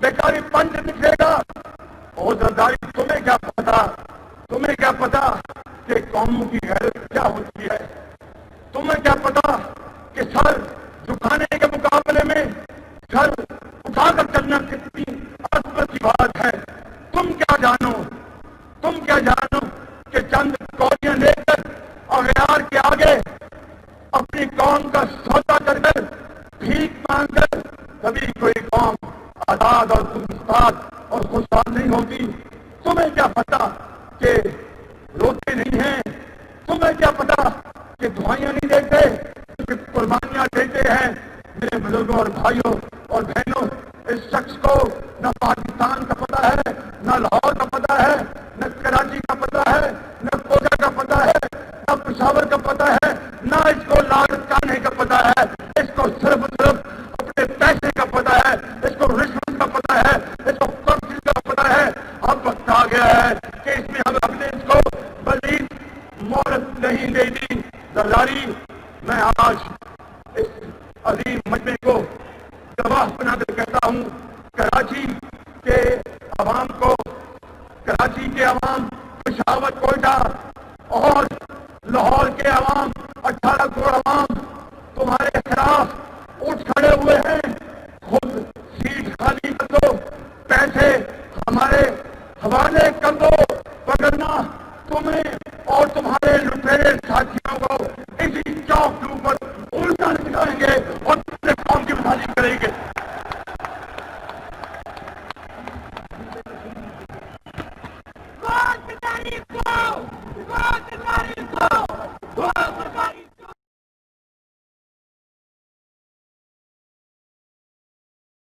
بیکاری پنج نکلے گا. اور زرداری تمہیں کیا پتا، تمہیں کیا پتا کہ قوموں کی غیرت کیا ہوتی ہے؟ تمہیں کیا پتا کہ سر جھکانے کے مقابلے میں سر اٹھا کر چلنا کتنی عظمت کی بات ہے؟ تم کیا جانو، تم کیا جانو کہ چند کوڑیاں لے کر اغیار کے آگے اپنی قوم کا سودا کر کر بھیک مانگ کر کبھی کوئی قوم آزاد اور خودمختار اور خوشحال نہیں ہوتی؟ تمہیں کیا پتا کہ روتے نہیں ہیں؟ تمہیں کیا پتا کہ دعائیاں نہیں دیتے کہ قربانیاں دیتے ہیں؟ میرے بزرگوں اور بھائیوں اور بہنوں، اس شخص کو نہ پاکستان کا پتہ ہے، نہ لاہور کا پتہ ہے، نہ کراچی کا پتہ ہے، نہ کوٹا کا پتہ ہے، نہ پشاور کا پتہ ہے، نہ اس کو لاگت کانے کا پتہ ہے. اس کو صرف اپنے پیسے کا پتہ ہے، اس کو رشوت کا پتہ ہے، اس کو کرپشن کا پتہ ہے. اب وقت آ گیا ہے کہ اس میں ہم نے اس کو مزید مہلت نہیں دے دی. زرداری، میں آج اس عظیم مجمع کو گواہ بنا کر کہتا ہوں، کراچی کے عوام کو، کراچی کے عوام، پشاور، کوئٹہ اور لاہور کے عوام، 18 کروڑ عوام تمہارے خلاف اٹھ کھڑے ہوئے ہیں.